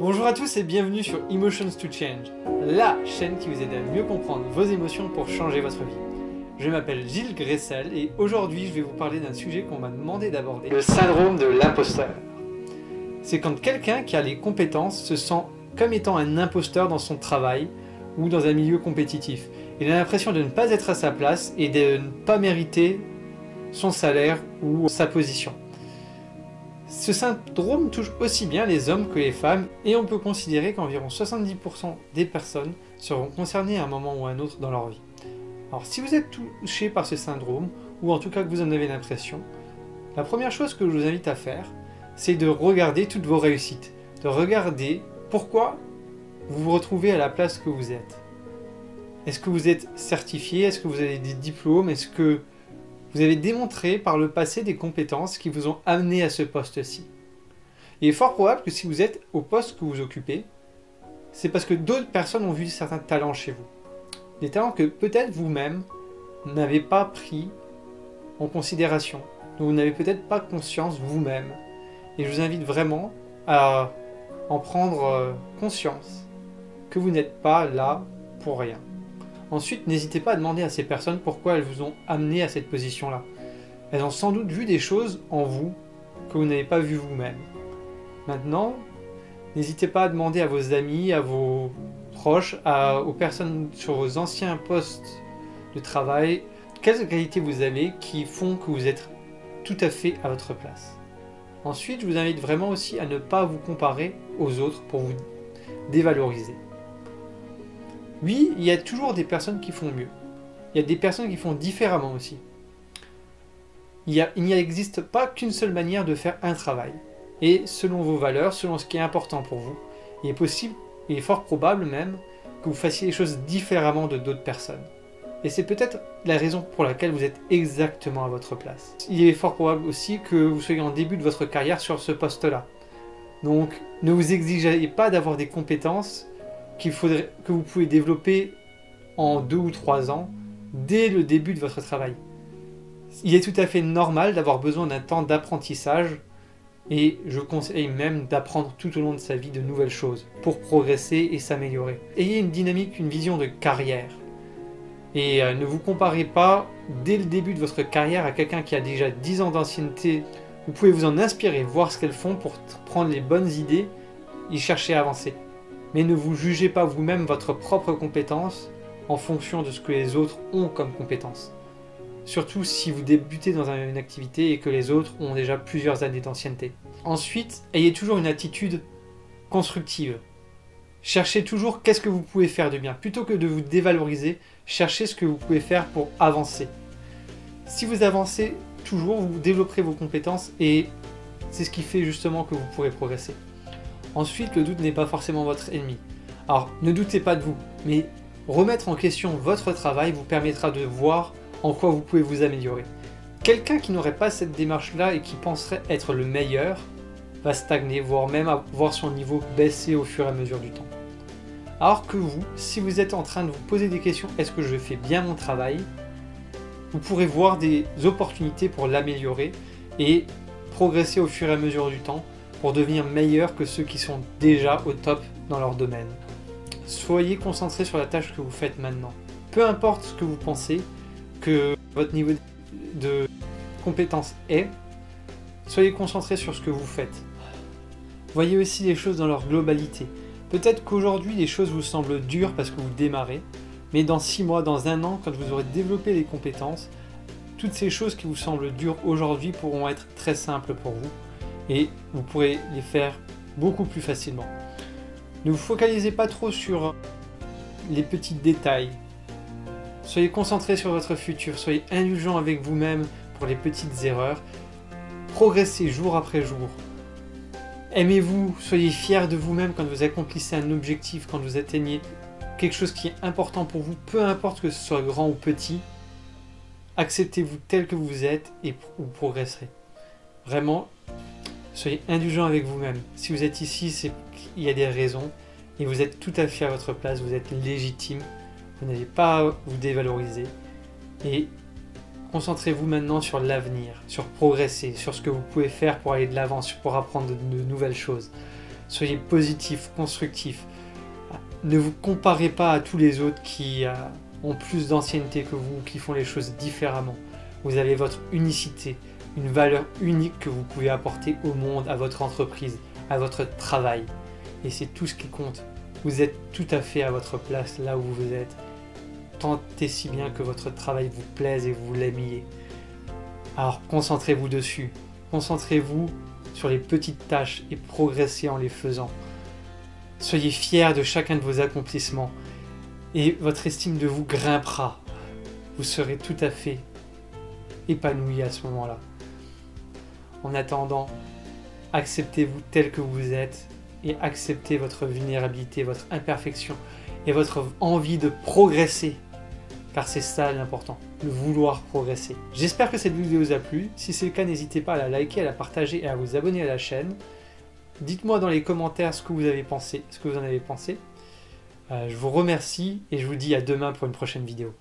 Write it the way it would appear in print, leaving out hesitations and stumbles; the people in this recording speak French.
Bonjour à tous et bienvenue sur Emotions to Change, la chaîne qui vous aide à mieux comprendre vos émotions pour changer votre vie. Je m'appelle Gilles Gressel et aujourd'hui je vais vous parler d'un sujet qu'on m'a demandé d'aborder, le syndrome de l'imposteur. C'est quand quelqu'un qui a les compétences se sent comme étant un imposteur dans son travail ou dans un milieu compétitif. Il a l'impression de ne pas être à sa place et de ne pas mériter son salaire ou sa position. Ce syndrome touche aussi bien les hommes que les femmes et on peut considérer qu'environ 70% des personnes seront concernées à un moment ou à un autre dans leur vie. Alors si vous êtes touché par ce syndrome, ou en tout cas que vous en avez l'impression, la première chose que je vous invite à faire, c'est de regarder toutes vos réussites, de regarder pourquoi vous vous retrouvez à la place que vous êtes. Est-ce que vous êtes certifié? Est-ce que vous avez des diplômes? Est-ce que vous avez démontré par le passé des compétences qui vous ont amené à ce poste-ci? Il est fort probable que si vous êtes au poste que vous occupez, c'est parce que d'autres personnes ont vu certains talents chez vous. Des talents que peut-être vous-même n'avez pas pris en considération, dont vous n'avez peut-être pas conscience vous-même. Et je vous invite vraiment à en prendre conscience que vous n'êtes pas là pour rien. Ensuite, n'hésitez pas à demander à ces personnes pourquoi elles vous ont amené à cette position-là. Elles ont sans doute vu des choses en vous que vous n'avez pas vu vous-même. Maintenant, n'hésitez pas à demander à vos amis, à vos proches, aux personnes sur vos anciens postes de travail, quelles qualités vous avez qui font que vous êtes tout à fait à votre place. Ensuite, je vous invite vraiment aussi à ne pas vous comparer aux autres pour vous dévaloriser. Oui, il y a toujours des personnes qui font mieux. Il y a des personnes qui font différemment aussi. Il n'existe pas qu'une seule manière de faire un travail. Et selon vos valeurs, selon ce qui est important pour vous, il est possible, il est fort probable même, que vous fassiez les choses différemment de d'autres personnes. Et c'est peut-être la raison pour laquelle vous êtes exactement à votre place. Il est fort probable aussi que vous soyez en début de votre carrière sur ce poste-là. Donc, ne vous exigez pas d'avoir des compétences que vous pouvez développer en 2 ou 3 ans, dès le début de votre travail. Il est tout à fait normal d'avoir besoin d'un temps d'apprentissage, et je conseille même d'apprendre tout au long de sa vie de nouvelles choses, pour progresser et s'améliorer. Ayez une dynamique, une vision de carrière. Et ne vous comparez pas, dès le début de votre carrière, à quelqu'un qui a déjà 10 ans d'ancienneté. Vous pouvez vous en inspirer, voir ce qu'elles font pour prendre les bonnes idées et chercher à avancer. Mais ne vous jugez pas vous-même votre propre compétence en fonction de ce que les autres ont comme compétence. Surtout si vous débutez dans une activité et que les autres ont déjà plusieurs années d'ancienneté. Ensuite, ayez toujours une attitude constructive. Cherchez toujours qu'est-ce que vous pouvez faire de bien. Plutôt que de vous dévaloriser, cherchez ce que vous pouvez faire pour avancer. Si vous avancez toujours, vous développerez vos compétences et c'est ce qui fait justement que vous pourrez progresser. Ensuite, le doute n'est pas forcément votre ennemi. Alors, ne doutez pas de vous, mais remettre en question votre travail vous permettra de voir en quoi vous pouvez vous améliorer. Quelqu'un qui n'aurait pas cette démarche-là et qui penserait être le meilleur va stagner, voire même voir son niveau baisser au fur et à mesure du temps. Alors que vous, si vous êtes en train de vous poser des questions, est-ce que je fais bien mon travail? Vous pourrez voir des opportunités pour l'améliorer et progresser au fur et à mesure du temps pour devenir meilleur que ceux qui sont déjà au top dans leur domaine. Soyez concentrés sur la tâche que vous faites maintenant. Peu importe ce que vous pensez que votre niveau de compétence est, soyez concentrés sur ce que vous faites. Voyez aussi les choses dans leur globalité. Peut-être qu'aujourd'hui les choses vous semblent dures parce que vous démarrez, mais dans 6 mois, dans 1 an, quand vous aurez développé les compétences, toutes ces choses qui vous semblent dures aujourd'hui pourront être très simples pour vous. Et vous pourrez les faire beaucoup plus facilement. Ne vous focalisez pas trop sur les petits détails. Soyez concentrés sur votre futur, soyez indulgents avec vous-même pour les petites erreurs. Progressez jour après jour. Aimez-vous, soyez fiers de vous-même quand vous accomplissez un objectif, quand vous atteignez quelque chose qui est important pour vous, peu importe que ce soit grand ou petit. Acceptez-vous tel que vous êtes et vous progresserez. Vraiment, soyez indulgents avec vous-même. Si vous êtes ici, c'est qu'il y a des raisons et vous êtes tout à fait à votre place, vous êtes légitime, vous n'allez pas vous dévaloriser et concentrez-vous maintenant sur l'avenir, sur progresser, sur ce que vous pouvez faire pour aller de l'avant, pour apprendre de nouvelles choses. Soyez positif, constructif. Ne vous comparez pas à tous les autres qui ont plus d'ancienneté que vous, qui font les choses différemment. Vous avez votre unicité, une valeur unique que vous pouvez apporter au monde, à votre entreprise, à votre travail. Et c'est tout ce qui compte. Vous êtes tout à fait à votre place là où vous êtes. Tentez si bien que votre travail vous plaise et vous l'aimiez. Alors concentrez-vous dessus. Concentrez-vous sur les petites tâches et progressez en les faisant. Soyez fiers de chacun de vos accomplissements et votre estime de vous grimpera. Vous serez tout à fait épanoui à ce moment-là. En attendant, acceptez-vous tel que vous êtes et acceptez votre vulnérabilité, votre imperfection et votre envie de progresser. Car c'est ça l'important, le vouloir progresser. J'espère que cette vidéo vous a plu. Si c'est le cas, n'hésitez pas à la liker, à la partager et à vous abonner à la chaîne. Dites-moi dans les commentaires ce que vous avez pensé, ce que vous en avez pensé. Je vous remercie et je vous dis à demain pour une prochaine vidéo.